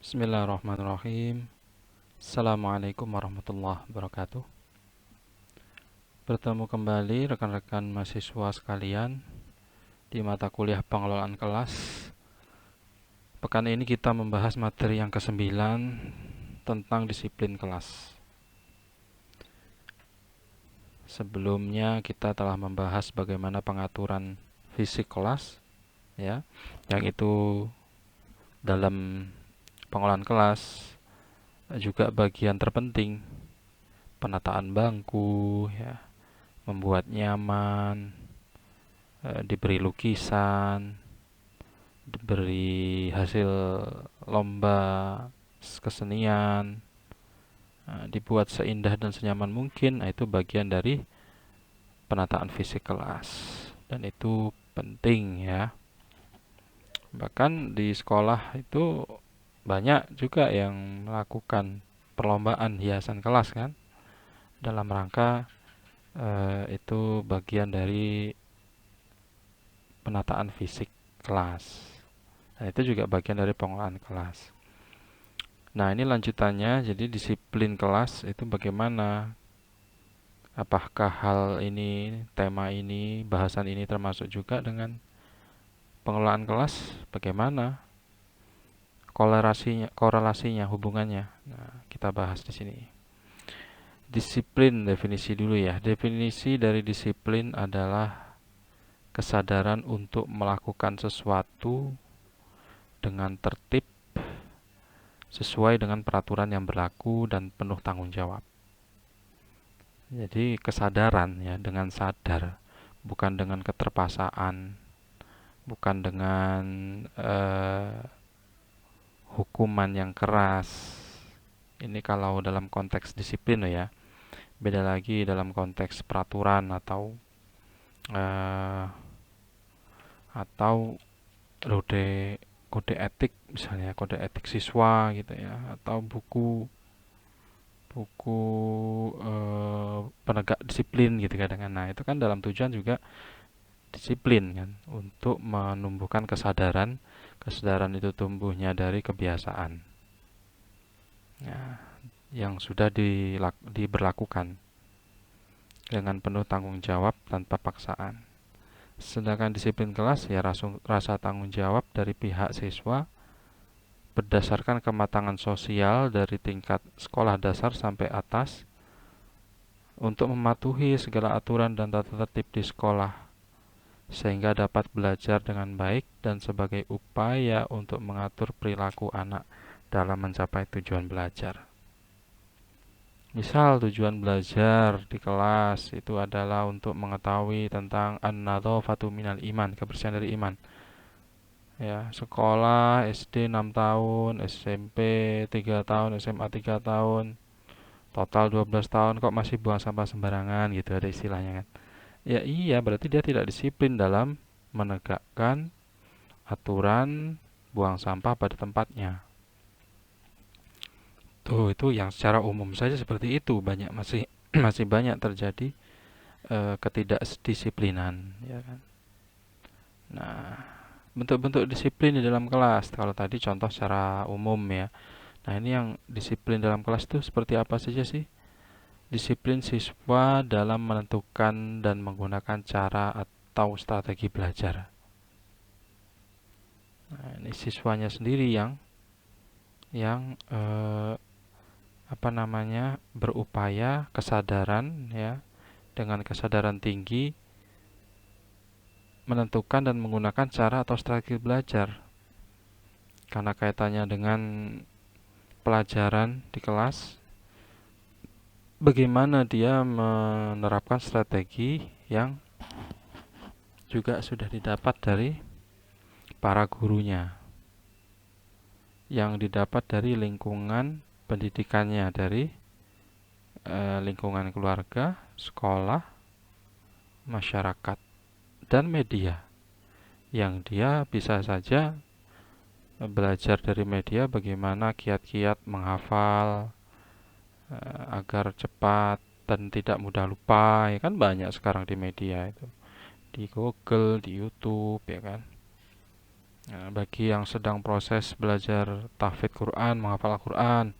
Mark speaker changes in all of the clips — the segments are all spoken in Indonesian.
Speaker 1: Bismillahirrahmanirrahim. Assalamualaikum warahmatullahi wabarakatuh. Bertemu kembali rekan-rekan mahasiswa sekalian di mata kuliah pengelolaan kelas. Pekan ini kita membahas materi yang ke-9 tentang disiplin kelas. Sebelumnya kita telah membahas bagaimana pengaturan fisik kelas, ya, yang itu dalam pengelolaan kelas juga bagian terpenting, penataan bangku, ya, membuat nyaman, diberi lukisan, diberi hasil lomba kesenian, dibuat seindah dan senyaman mungkin. Nah, itu bagian dari penataan fisik kelas dan itu penting, ya. Bahkan di sekolah itu banyak juga yang melakukan perlombaan hiasan kelas kan, dalam rangka itu bagian dari penataan fisik kelas. Nah, itu juga bagian dari pengelolaan kelas. Nah, ini lanjutannya, jadi disiplin kelas itu bagaimana? Apakah hal ini, tema ini, bahasan ini termasuk juga dengan pengelolaan kelas? Bagaimana korelasinya, hubungannya? Nah, kita bahas di sini. Disiplin, definisi dulu ya. Definisi dari disiplin adalah kesadaran untuk melakukan sesuatu dengan tertib sesuai dengan peraturan yang berlaku dan penuh tanggung jawab. Jadi kesadaran, ya, dengan sadar, bukan dengan keterpaksaan, bukan dengan hukuman yang keras. Ini kalau dalam konteks disiplin ya. Beda lagi dalam konteks peraturan atau eh, kode kode etik, misalnya kode etik siswa gitu ya, atau buku buku penegak disiplin gitu kadang. Nah, itu kan dalam tujuan juga disiplin kan, untuk menumbuhkan kesadaran. Kesadaran itu tumbuhnya dari kebiasaan, ya, yang sudah diberlakukan dengan penuh tanggung jawab tanpa paksaan. Sedangkan disiplin kelas ya rasa tanggung jawab dari pihak siswa berdasarkan kematangan sosial dari tingkat sekolah dasar sampai atas untuk mematuhi segala aturan dan tata tertib di sekolah sehingga dapat belajar dengan baik dan sebagai upaya untuk mengatur perilaku anak dalam mencapai tujuan belajar. Misal tujuan belajar di kelas itu adalah untuk mengetahui tentang an-nadhafatu minal iman, kebersihan dari iman. Ya, sekolah SD 6 tahun, SMP 3 tahun, SMA 3 tahun, total 12 tahun kok masih buang sampah sembarangan gitu, ada istilahnya kan. Ya iya, berarti dia tidak disiplin dalam menegakkan aturan buang sampah pada tempatnya. Tuh, itu yang secara umum saja seperti itu, banyak masih masih banyak terjadi ketidakdisiplinan, ya kan. Nah, bentuk-bentuk disiplin di dalam kelas. Kalau tadi contoh secara umum ya. Nah, ini yang disiplin dalam kelas itu seperti apa saja sih? Disiplin siswa dalam menentukan dan menggunakan cara atau strategi belajar. Nah, ini siswanya sendiri yang apa namanya, berupaya kesadaran, ya, dengan kesadaran tinggi menentukan dan menggunakan cara atau strategi belajar. Karena kaitannya dengan pelajaran di kelas, bagaimana dia menerapkan strategi yang juga sudah didapat dari para gurunya, yang didapat dari lingkungan pendidikannya, dari lingkungan keluarga, sekolah, masyarakat, dan media, yang dia bisa saja belajar dari media bagaimana kiat-kiat menghafal agar cepat dan tidak mudah lupa, ya kan, banyak sekarang di media itu, di Google, di YouTube, ya kan. Nah, bagi yang sedang proses belajar tahfidz Quran, menghafal Al-Quran,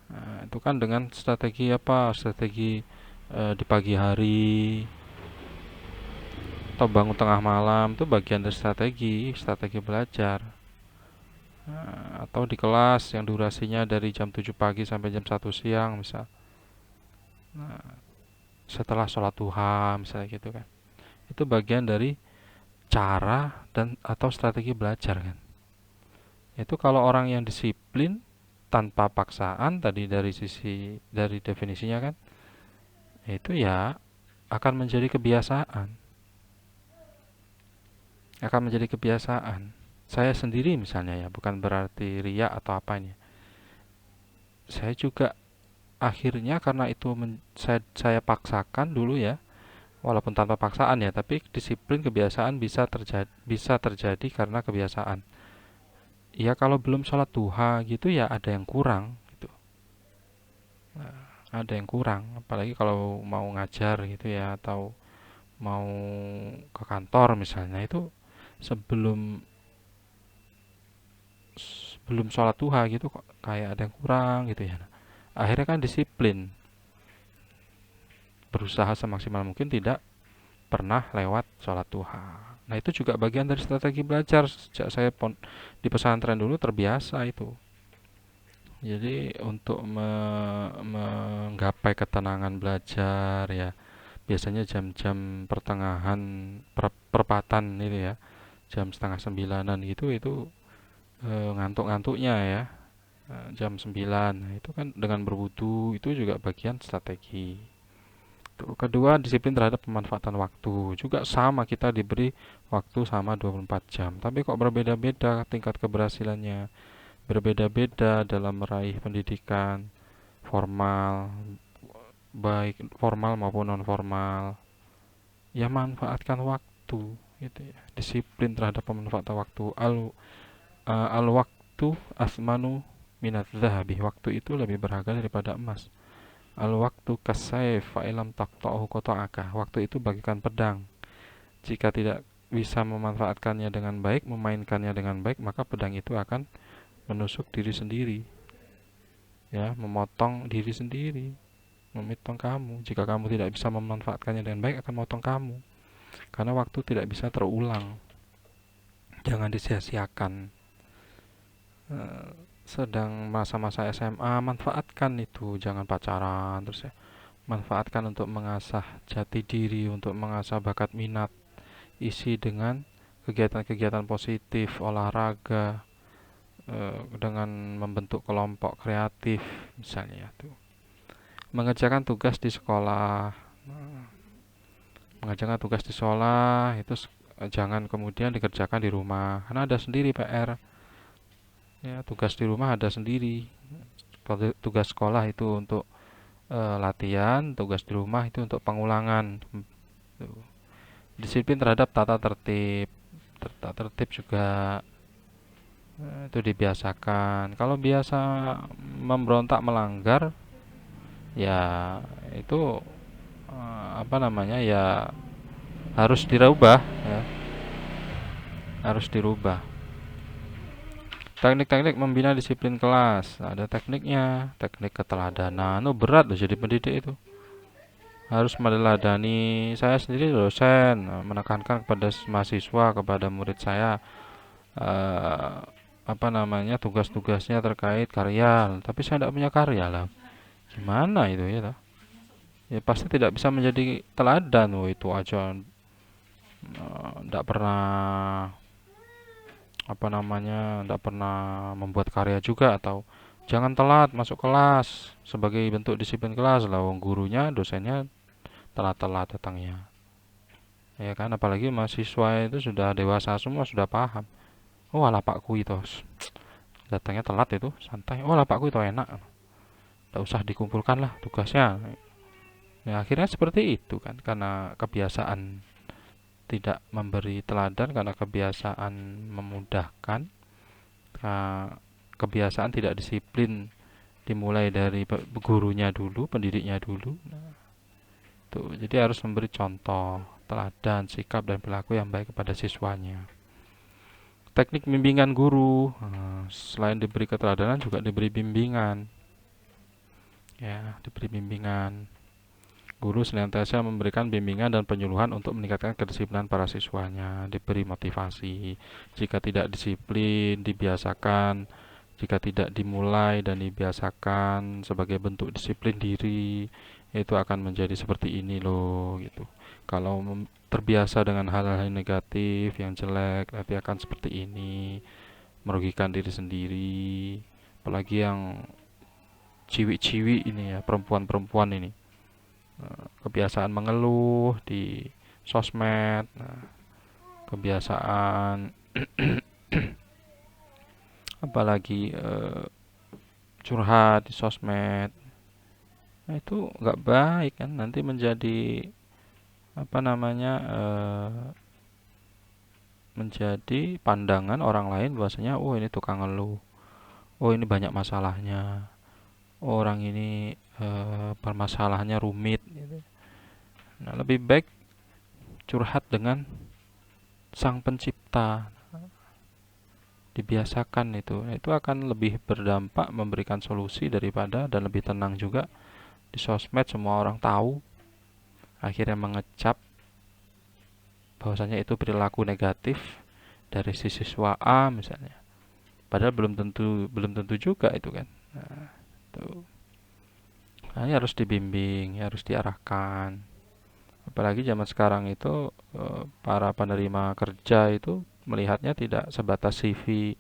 Speaker 1: nah, itu kan dengan strategi apa? Strategi di pagi hari atau bangun tengah malam itu bagian dari strategi belajar. Nah, atau di kelas yang durasinya dari jam 7 pagi sampai jam 1 siang misal. Nah, setelah sholat duha misalnya gitu kan. Itu bagian dari cara dan atau strategi belajar kan. Itu kalau orang yang disiplin tanpa paksaan tadi dari sisi dari definisinya kan, itu ya akan menjadi kebiasaan. Akan menjadi kebiasaan. Saya sendiri misalnya ya, bukan berarti ria atau apanya. Saya juga akhirnya karena itu saya paksakan dulu ya, walaupun tanpa paksaan ya, tapi disiplin kebiasaan bisa terjadi karena kebiasaan. Ya kalau belum sholat duha gitu ya ada yang kurang gitu. Nah, ada yang kurang, apalagi kalau mau ngajar gitu ya atau mau ke kantor misalnya itu sebelum sebelum sholat duha gitu kok kayak ada yang kurang gitu ya. Nah, akhirnya kan disiplin, berusaha semaksimal mungkin tidak pernah lewat sholat duha. Nah itu juga bagian dari strategi belajar sejak saya di pesantren dulu terbiasa itu. Jadi untuk menggapai ketenangan belajar ya biasanya jam-jam pertengahan perpatan itu ya jam setengah sembilanan gitu itu ngantuk-ngantuknya ya jam 9. Nah, itu kan dengan berwudu itu juga bagian strategi. Tuh. Kedua, disiplin terhadap pemanfaatan waktu. Juga sama kita diberi waktu sama 24 jam. Tapi kok berbeda-beda tingkat keberhasilannya. Berbeda-beda dalam meraih pendidikan formal, baik formal maupun non formal. Ya manfaatkan waktu gitu ya. Disiplin terhadap pemanfaatan waktu. Al waktu asmanu minat zahabi. Waktu itu lebih berharga daripada emas. Al waktu kasayf fa'ilam taqta'uhu qata'aka. Waktu itu bagikan pedang. Jika tidak bisa memanfaatkannya dengan baik, memainkannya dengan baik, maka pedang itu akan menusuk diri sendiri. Ya, memotong diri sendiri, memotong kamu. Jika kamu tidak bisa memanfaatkannya dengan baik, akan memotong kamu. Karena waktu tidak bisa terulang. Jangan disia-siakan. Eh, Sedang masa-masa SMA, manfaatkan itu. Jangan pacaran terus ya. Manfaatkan untuk mengasah jati diri, untuk mengasah bakat minat. Isi dengan kegiatan-kegiatan positif, olahraga, dengan membentuk kelompok kreatif misalnya ya tuh. Mengerjakan tugas di sekolah. Mengerjakan tugas di sekolah itu jangan kemudian dikerjakan di rumah karena ada sendiri PR. Ya, tugas di rumah ada sendiri. Kalau tugas sekolah itu untuk latihan, tugas di rumah itu untuk pengulangan. Tuh. Disiplin terhadap tata tertib juga itu dibiasakan. Kalau biasa memberontak melanggar, ya itu apa namanya ya harus dirubah, ya harus dirubah. Teknik-teknik membina disiplin kelas, ada tekniknya, teknik keteladanan. Oh berat loh jadi pendidik itu. Harus meneladani. Saya sendiri dosen, menekankan kepada mahasiswa, kepada murid saya eh, apa namanya tugas-tugasnya terkait karya, tapi saya tidak punya karya lah. Gimana itu ya? Toh? Ya pasti tidak bisa menjadi teladan. Oh itu aja tidak pernah apa namanya tidak pernah membuat karya juga atau jangan telat masuk kelas sebagai bentuk disiplin kelas lah. Wong gurunya, dosennya telat-telat datangnya. Ya kan apalagi mahasiswa itu sudah dewasa semua sudah paham. Oh ala pakku itu datangnya telat itu santai. Oh ala pakku itu enak. Tidak usah dikumpulkan lah tugasnya. Ya akhirnya seperti itu kan karena kebiasaan tidak memberi teladan karena kebiasaan memudahkan kebiasaan tidak disiplin dimulai dari gurunya dulu pendidiknya dulu. Nah, tuh jadi harus memberi contoh teladan sikap dan perilaku yang baik kepada siswanya. teknik bimbingan guru. Selain diberi keteladanan juga diberi bimbingan. Ya, diberi bimbingan. Guru senantiasa memberikan bimbingan dan penyuluhan untuk meningkatkan kedisiplinan para siswanya, diberi motivasi. Jika tidak disiplin, dibiasakan. Jika tidak dimulai dan dibiasakan sebagai bentuk disiplin diri, itu akan menjadi seperti ini loh, gitu. Kalau terbiasa dengan hal-hal negatif, yang jelek, nanti akan seperti ini, merugikan diri sendiri. Apalagi yang ciwi-ciwi ini ya, perempuan-perempuan ini. Kebiasaan mengeluh di sosmed, kebiasaan apalagi curhat di sosmed. Nah, itu nggak baik kan, nanti menjadi apa namanya menjadi pandangan orang lain bahwasanya oh ini tukang ngeluh, oh ini banyak masalahnya, orang ini permasalahannya rumit gitu. Nah, lebih baik curhat dengan sang pencipta, dibiasakan itu. Nah, itu akan lebih berdampak memberikan solusi daripada, dan lebih tenang juga di sosmed semua orang tahu, akhirnya mengecap bahwasanya itu perilaku negatif dari si siswa A misalnya. Padahal belum tentu juga itu kan. Nah, itu. Nah, ini harus dibimbing, harus diarahkan. Apalagi zaman sekarang itu para penerima kerja itu melihatnya tidak sebatas CV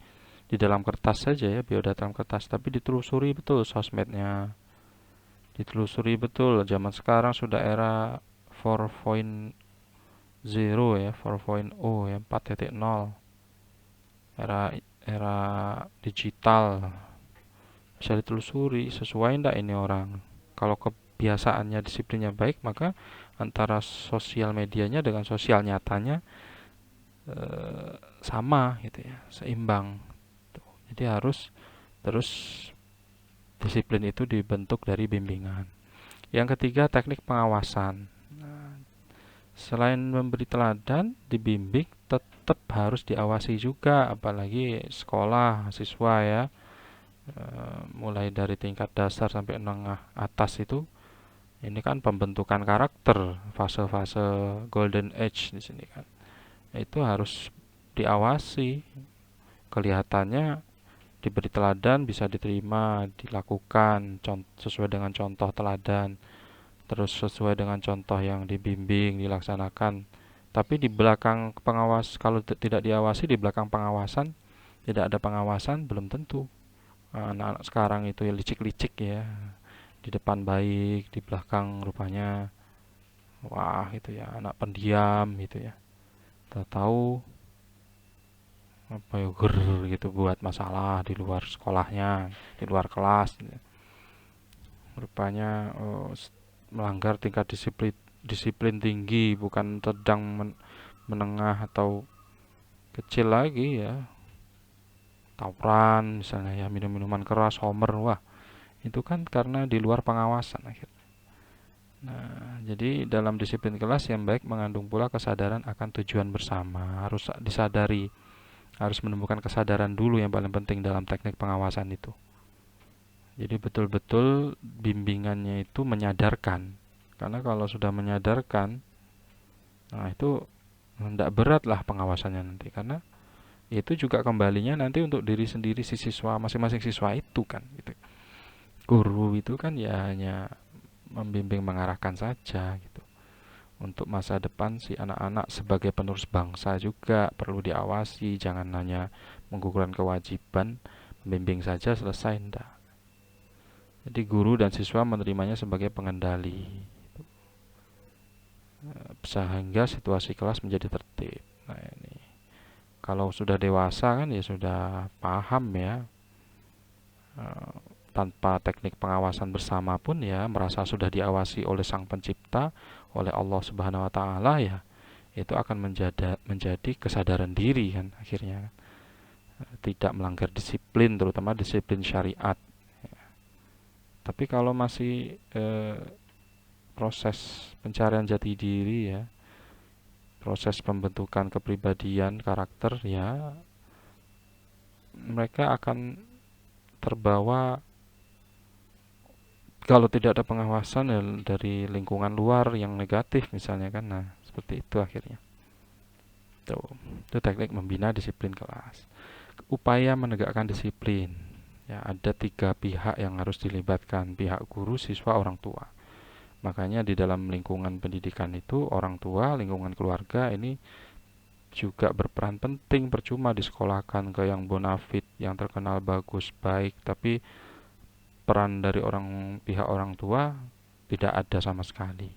Speaker 1: di dalam kertas saja ya, biodata dalam kertas, tapi ditelusuri betul sosmednya. Ditelusuri betul. Zaman sekarang sudah era 4.0 ya, 4.0 ya, 4.0. Era era digital. Bisa ditelusuri sesuai enggak ini orang. Kalau kebiasaannya disiplinnya baik, maka antara sosial medianya dengan sosial nyatanya sama gitu ya, seimbang. Jadi harus terus disiplin itu dibentuk dari bimbingan. Yang ketiga, teknik pengawasan. Nah, selain memberi teladan, dibimbing, tetap harus diawasi juga, apalagi sekolah, siswa ya. Mulai dari tingkat dasar sampai menengah atas itu, ini kan pembentukan karakter, fase-fase golden age di sini kan. Itu harus diawasi. Kelihatannya diberi teladan bisa diterima, dilakukan sesuai dengan contoh teladan, terus sesuai dengan contoh yang dibimbing, dilaksanakan. Tapi di belakang pengawas, kalau tidak diawasi, di belakang pengawasan tidak ada pengawasan, belum tentu. Anak-anak sekarang itu ya licik-licik ya, di depan baik, di belakang rupanya wah gitu ya, anak pendiam gitu ya. Tahu apa ya, ger gitu, buat masalah di luar sekolahnya, di luar kelas gitu. Rupanya melanggar tingkat disiplin disiplin tinggi, bukan sedang menengah atau kecil lagi ya. Tawuran misalnya ya, minum minuman keras, homer, wah itu kan karena di luar pengawasan akhirnya. Nah, jadi dalam disiplin kelas yang baik mengandung pula kesadaran akan tujuan bersama, harus disadari, harus menemukan kesadaran dulu yang paling penting dalam teknik pengawasan itu. Jadi betul-betul bimbingannya itu menyadarkan. Karena kalau sudah menyadarkan, nah itu tidak berat lah pengawasannya nanti. Karena itu juga kembalinya nanti untuk diri sendiri, si siswa, masing-masing siswa itu kan gitu. Guru itu kan ya hanya membimbing, mengarahkan saja gitu. Untuk masa depan si anak-anak sebagai penerus bangsa juga perlu diawasi, jangan hanya menggugurkan kewajiban membimbing saja selesai, enggak. Jadi guru dan siswa menerimanya sebagai pengendali, sehingga situasi kelas menjadi tertib. Nah, ini kalau sudah dewasa kan ya sudah paham ya. Eh, Tanpa teknik pengawasan bersama pun ya merasa sudah diawasi oleh Sang Pencipta, oleh Allah Subhanahu wa taala ya. Itu akan menjadi kesadaran diri kan akhirnya. Tidak melanggar disiplin, terutama disiplin syariat. Tapi kalau masih proses pencarian jati diri ya, proses pembentukan kepribadian, karakter ya, mereka akan terbawa kalau tidak ada pengawasan dari lingkungan luar yang negatif misalnya kan. Nah, seperti itu akhirnya. Tuh, itu teknik membina disiplin kelas. Upaya menegakkan disiplin. Ya, ada 3 pihak yang harus dilibatkan, pihak guru, siswa, orang tua. Makanya di dalam lingkungan pendidikan itu orang tua, lingkungan keluarga ini juga berperan penting. Percuma disekolahkan ke yang bonafit, yang terkenal bagus, baik, tapi peran dari pihak orang tua tidak ada sama sekali.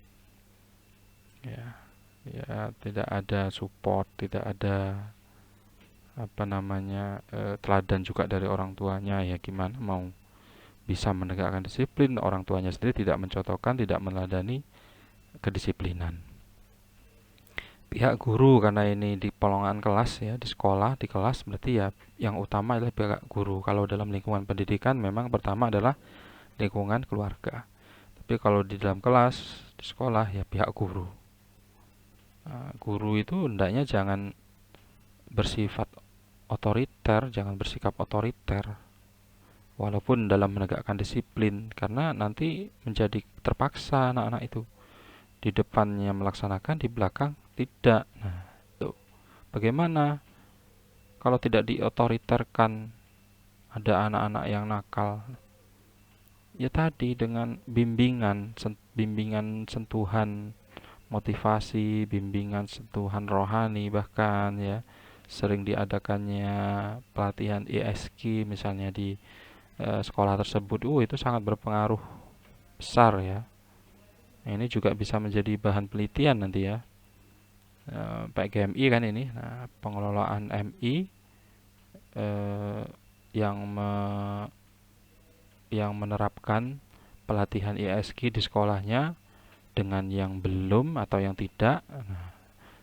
Speaker 1: Ya, ya tidak ada support, tidak ada apa namanya teladan juga dari orang tuanya. Ya gimana mau bisa menegakkan disiplin, orang tuanya sendiri tidak mencontohkan, tidak meneladani kedisiplinan. Pihak guru, karena ini di polongan kelas ya, di sekolah, di kelas, berarti ya yang utama adalah pihak guru. Kalau dalam lingkungan pendidikan memang pertama adalah lingkungan keluarga. Tapi kalau di dalam kelas, di sekolah ya pihak guru. Nah, guru itu hendaknya jangan bersifat otoriter, jangan bersikap otoriter walaupun dalam menegakkan disiplin, karena nanti menjadi terpaksa anak-anak itu di depannya melaksanakan, di belakang tidak. Nah, itu bagaimana kalau tidak diotoriterkan, ada anak-anak yang nakal, ya tadi dengan bimbingan sentuhan motivasi, bimbingan sentuhan rohani, bahkan ya sering diadakannya pelatihan ESG misalnya di sekolah tersebut. Itu sangat berpengaruh besar ya. Nah, ini juga bisa menjadi bahan penelitian nanti ya. PGMI kan ini. Nah, pengelolaan MI eh, yang yang menerapkan pelatihan ESG di sekolahnya dengan yang belum atau yang tidak. Nah,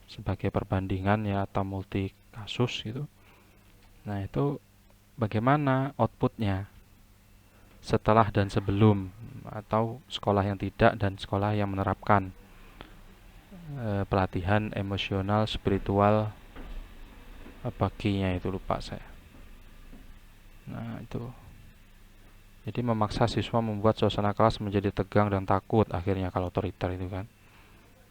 Speaker 1: sebagai perbandingan ya, atau multi kasus gitu. Nah, itu bagaimana outputnya setelah dan sebelum, atau sekolah yang tidak dan sekolah yang menerapkan pelatihan emosional spiritual, baginya itu lupa saya. Nah, itu jadi memaksa siswa membuat suasana kelas menjadi tegang dan takut akhirnya kalau otoriter itu kan.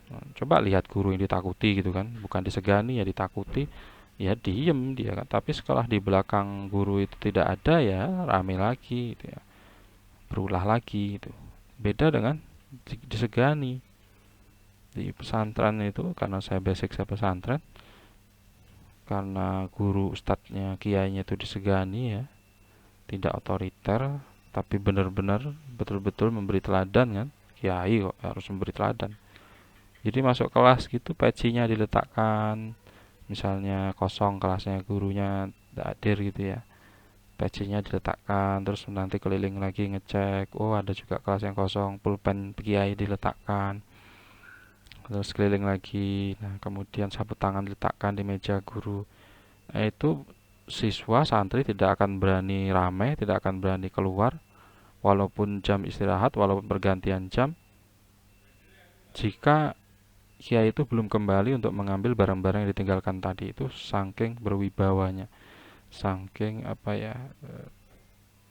Speaker 1: Nah, coba lihat guru yang ditakuti gitu kan, bukan disegani ya, ditakuti, ya diem dia kan. Tapi setelah di belakang guru itu tidak ada, ya rame lagi gitu ya, berulah lagi gitu. Beda dengan disegani. Di pesantren itu, karena saya pesantren, karena guru ustadznya kiainya itu disegani ya, tidak otoriter, tapi benar-benar betul-betul memberi teladan kan. Kiai kok harus memberi teladan. Jadi masuk kelas gitu pecinya diletakkan, misalnya kosong kelasnya, gurunya tidak hadir gitu ya, pecinya diletakkan, terus nanti keliling lagi ngecek, oh ada juga kelas yang kosong, pulpen kiai diletakkan, terus keliling lagi. Nah, kemudian sapu tangan diletakkan di meja guru. Nah, itu siswa santri tidak akan berani ramai, tidak akan berani keluar walaupun jam istirahat, walaupun pergantian jam, jika kiai itu belum kembali untuk mengambil barang-barang yang ditinggalkan tadi. Itu saking berwibawanya, saking apa ya,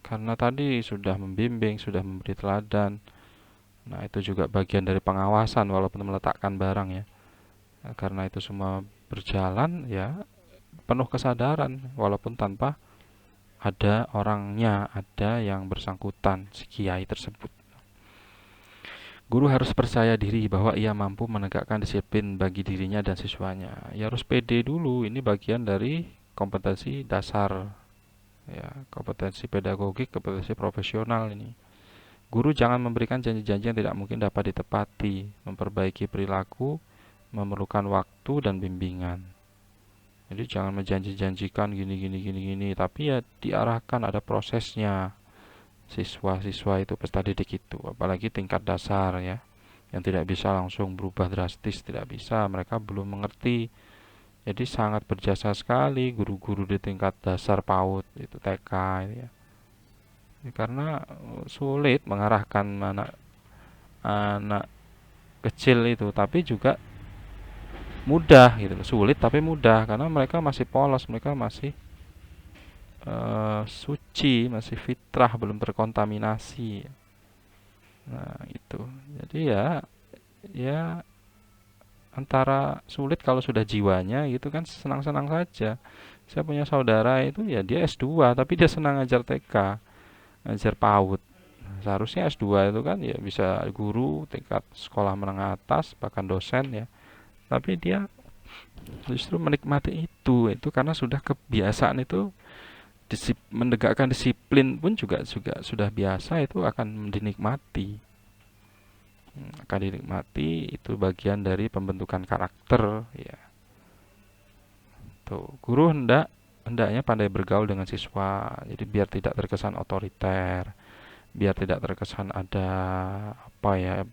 Speaker 1: karena tadi sudah membimbing, sudah memberi teladan. Nah, itu juga bagian dari pengawasan walaupun meletakkan barang ya. Nah, karena itu semua berjalan ya, penuh kesadaran walaupun tanpa ada orangnya, ada yang bersangkutan, si kiai tersebut. Guru harus percaya diri bahwa ia mampu menegakkan disiplin bagi dirinya dan siswanya. Ya harus pede dulu, ini bagian dari kompetensi dasar ya, kompetensi pedagogik, kompetensi profesional ini. Guru jangan memberikan janji-janji yang tidak mungkin dapat ditepati. Memperbaiki perilaku memerlukan waktu dan bimbingan. Jadi jangan menjanji-janjikan gini gini gini gini, tapi ya diarahkan, ada prosesnya. Siswa-siswa itu peserta didik itu, apalagi tingkat dasar ya, yang tidak bisa langsung berubah drastis, tidak bisa, mereka belum mengerti. Jadi sangat berjasa sekali guru-guru di tingkat dasar PAUD itu, TK itu ya. Karena sulit mengarahkan anak anak kecil itu, tapi juga mudah gitu, sulit tapi mudah karena mereka masih polos, mereka masih suci, masih fitrah, belum terkontaminasi. Nah, itu. Jadi ya antara sulit kalau sudah jiwanya gitu kan, senang-senang saja. Saya punya saudara itu ya dia S2 tapi dia senang ngajar TK, ngajar PAUD. Seharusnya S2 itu kan ya bisa guru tingkat sekolah menengah atas bahkan dosen ya. Tapi dia justru menikmati itu karena sudah kebiasaan itu, menegakkan disiplin pun juga juga sudah biasa, itu akan dinikmati. Akan dinikmati, itu bagian dari pembentukan karakter ya. Tuh, guru hendaknya pandai bergaul dengan siswa. Jadi biar tidak terkesan otoriter, biar tidak terkesan ada apa ya,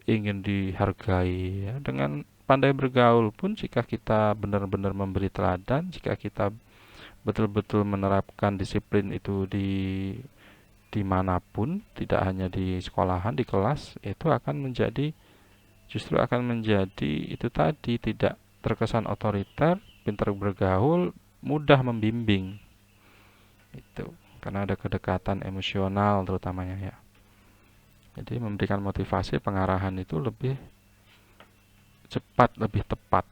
Speaker 1: ingin dihargai ya. Dengan pandai bergaul pun, jika kita benar-benar memberi teladan, jika kita betul-betul menerapkan disiplin itu dimanapun, tidak hanya di sekolahan, di kelas, itu justru akan menjadi itu tadi, tidak terkesan otoriter, pintar bergaul, mudah membimbing. Itu karena ada kedekatan emosional terutamanya ya. Jadi memberikan motivasi, pengarahan itu lebih cepat, lebih tepat.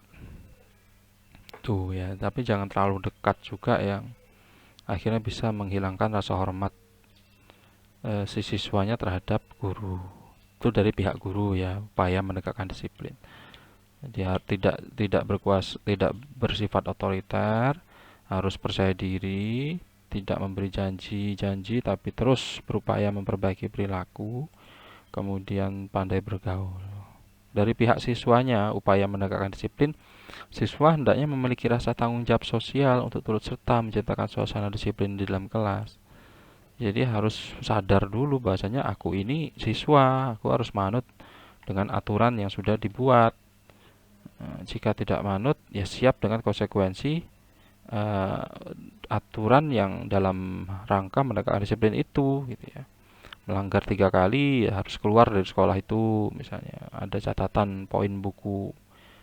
Speaker 1: Tuh ya, tapi jangan terlalu dekat juga yang akhirnya bisa menghilangkan rasa hormat si siswanya terhadap guru. Itu dari pihak guru ya, upaya menegakkan disiplin. Dia tidak bersifat otoriter, harus percaya diri, tidak memberi janji-janji tapi terus berupaya memperbaiki perilaku, kemudian pandai bergaul. Dari pihak siswanya, upaya menegakkan disiplin, siswa hendaknya memiliki rasa tanggung jawab sosial untuk turut serta menciptakan suasana disiplin di dalam kelas. Jadi harus sadar dulu bahasanya aku ini siswa, aku harus manut dengan aturan yang sudah dibuat. Jika tidak manut, ya siap dengan konsekuensi uh, aturan yang dalam rangka menegakkan disiplin itu, gitu ya. Melanggar 3 kali ya harus keluar dari sekolah itu, misalnya ada catatan poin buku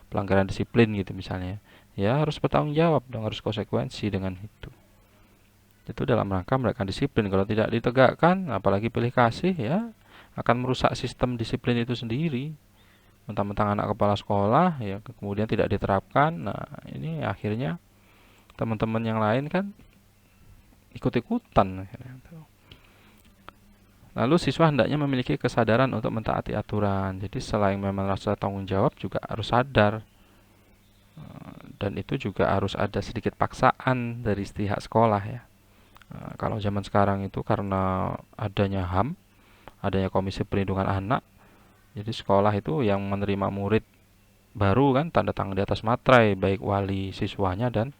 Speaker 1: pelanggaran disiplin gitu misalnya. Ya harus bertanggung jawab dong, harus konsekuensi dengan itu dalam rangka menegakkan disiplin. Kalau tidak ditegakkan, apalagi pilih kasih ya, akan merusak sistem disiplin itu sendiri. Mentang-mentang anak kepala sekolah ya kemudian tidak diterapkan, nah ini akhirnya teman-teman yang lain kan ikut-ikutan. Lalu siswa hendaknya memiliki kesadaran untuk mentaati aturan. Jadi selain memang rasa tanggung jawab juga harus sadar. Dan itu juga harus ada sedikit paksaan dari pihak sekolah ya. Kalau zaman sekarang itu karena adanya HAM, adanya Komisi Perlindungan Anak, jadi sekolah itu yang menerima murid baru kan tanda tangan di atas materai, baik wali siswanya dan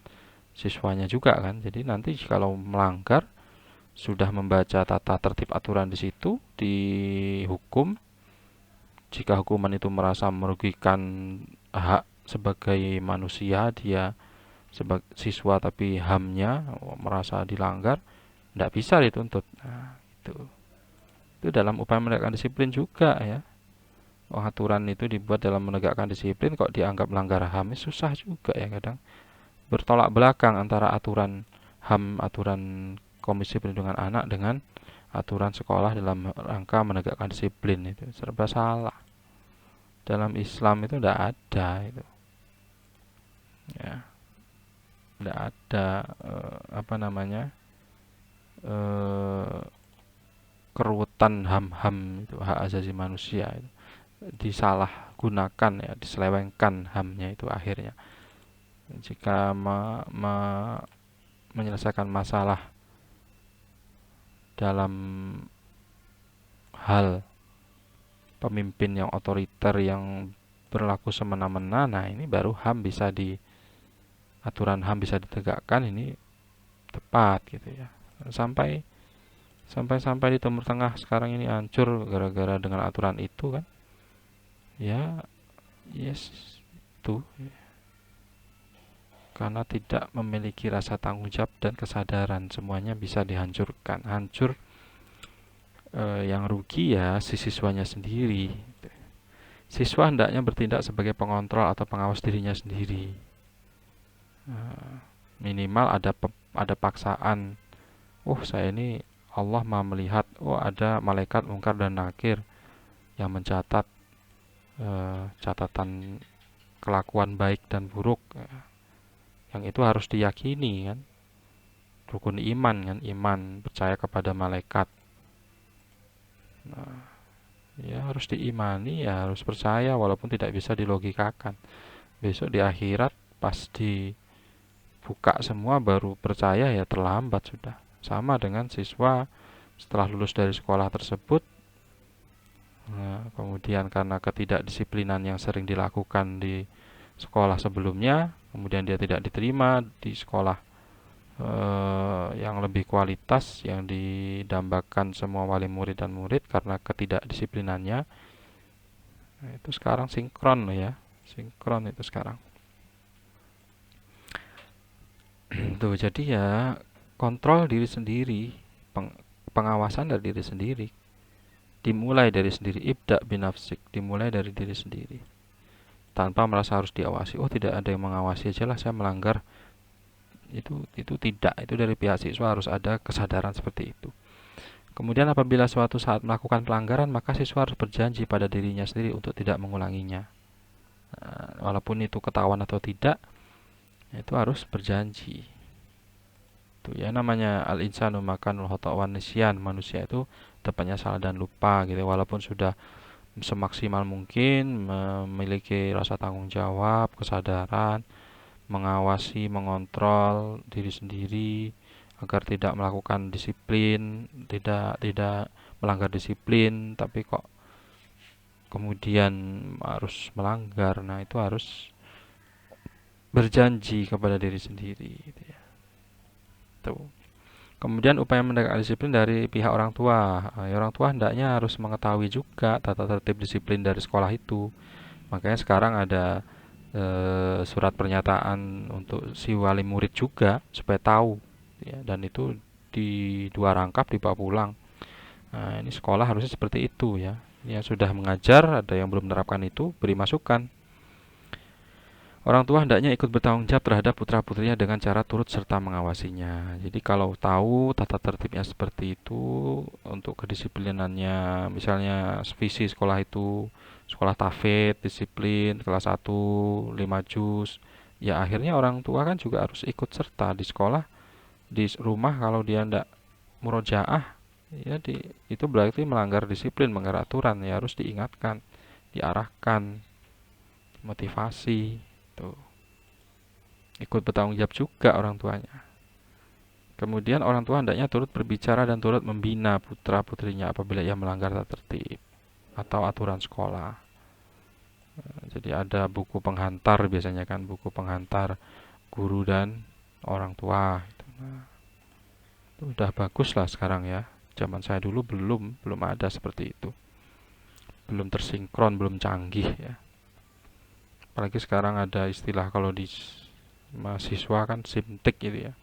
Speaker 1: siswanya juga kan. Jadi nanti kalau melanggar, sudah membaca tata tertib aturan di situ, dihukum. Jika hukuman itu merasa merugikan hak sebagai manusia, dia sebagai siswa tapi HAM-nya merasa dilanggar, tidak bisa dituntut. Nah, itu dalam upaya menegakkan disiplin juga ya. Oh, aturan itu dibuat dalam menegakkan disiplin, kok dianggap melanggar HAM, susah juga ya kadang. Bertolak belakang antara aturan HAM, aturan Komisi Perlindungan Anak dengan aturan sekolah dalam rangka menegakkan disiplin, itu serba salah. Dalam Islam itu tidak ada itu. Ya, tidak ada apa namanya? eh, keruwetan HAM-HAM itu, hak asasi manusia itu disalahgunakan ya, diselewengkan HAM-nya itu akhirnya. Jika menyelesaikan masalah dalam hal pemimpin yang otoriter yang berlaku semena-mena, nah ini baru aturan HAM bisa ditegakkan, ini tepat gitu ya. Sampai di Timur Tengah sekarang ini hancur gara-gara dengan aturan itu kan. Ya, yes, itu karena tidak memiliki rasa tanggung jawab dan kesadaran, semuanya bisa dihancurkan. Hancur, yang rugi ya si siswanya sendiri. Siswa hendaknya bertindak sebagai pengontrol atau pengawas dirinya sendiri. Minimal ada paksaan. Oh, saya ini Allah Maha melihat. Oh, ada malaikat mungkar dan nakir yang mencatat catatan kelakuan baik dan buruk. Yang itu harus diyakini kan. Rukun iman kan, iman percaya kepada malaikat. Nah, ya harus diimani, ya harus percaya walaupun tidak bisa dilogikakan. Besok di akhirat pas dibuka semua baru percaya ya terlambat sudah. Sama dengan siswa setelah lulus dari sekolah tersebut, nah, kemudian karena ketidakdisiplinan yang sering dilakukan di sekolah sebelumnya, kemudian dia tidak diterima di sekolah yang lebih kualitas yang didambakan semua wali murid dan murid karena ketidakdisiplinannya. Nah, itu sekarang sinkron loh ya, sinkron itu sekarang. Tuh, jadi ya kontrol diri sendiri, pengawasan dari diri sendiri. Dimulai dari sendiri, ibda binafsik, dimulai dari diri sendiri. Tanpa merasa harus diawasi. Oh, tidak ada yang mengawasi aja lah saya melanggar. Itu tidak, itu dari pihak siswa harus ada kesadaran seperti itu. Kemudian apabila suatu saat melakukan pelanggaran, maka siswa harus berjanji pada dirinya sendiri untuk tidak mengulanginya. Nah, walaupun itu ketahuan atau tidak, itu harus berjanji. Itu ya namanya al-insanu makanul khata' wan nisyan. Manusia itu tepatnya salah dan lupa gitu. Walaupun sudah semaksimal mungkin memiliki rasa tanggung jawab, kesadaran, mengawasi, mengontrol diri sendiri agar tidak melakukan disiplin, tidak melanggar disiplin, tapi kok kemudian harus melanggar. Nah, itu harus berjanji kepada diri sendiri gitu ya. Tuh. Kemudian upaya menegakkan disiplin dari pihak orang tua. Orang tua hendaknya harus mengetahui juga tata tertib disiplin dari sekolah itu. Makanya sekarang ada surat pernyataan untuk si wali murid juga supaya tahu ya, dan itu di dua rangkap dibawa pulang. Nah, ini sekolah harusnya seperti itu ya. Yang sudah mengajar, ada yang belum menerapkan itu, beri masukan. Orang tua hendaknya ikut bertanggung jawab terhadap putra-putrinya dengan cara turut serta mengawasinya. Jadi kalau tahu tata tertibnya seperti itu, untuk kedisiplinannya, misalnya visi sekolah itu, sekolah tafid, disiplin, kelas 1, 5 juz, ya akhirnya orang tua kan juga harus ikut serta di sekolah, di rumah kalau dia ndak murojaah, ya itu berarti melanggar disiplin, melanggar aturan, ya harus diingatkan, diarahkan, motivasi. Tuh. Ikut bertanggung jawab juga orang tuanya. Kemudian orang tua hendaknya turut berbicara dan turut membina putra-putrinya apabila ia melanggar tata tertib atau aturan sekolah. Jadi ada buku penghantar biasanya kan, buku penghantar guru dan orang tua. Nah, itu udah bagus lah sekarang ya. Zaman saya dulu belum ada seperti itu. Belum tersinkron, belum canggih ya. Apalagi sekarang ada istilah kalau di mahasiswa kan simtik gitu ya.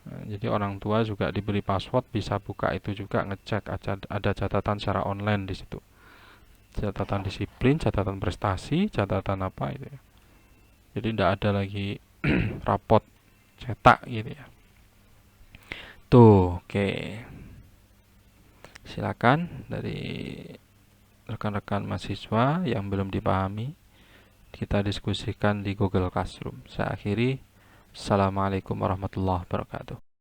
Speaker 1: Nah, jadi orang tua juga diberi password bisa buka itu juga ngecek ada catatan secara online di situ. Catatan disiplin, catatan prestasi, catatan apa itu ya. Jadi tidak ada lagi rapot cetak gitu ya. Tuh, oke. Silakan dari rekan-rekan mahasiswa yang belum dipahami kita diskusikan di Google Classroom. Saya akhiri. Assalamualaikum warahmatullahi wabarakatuh.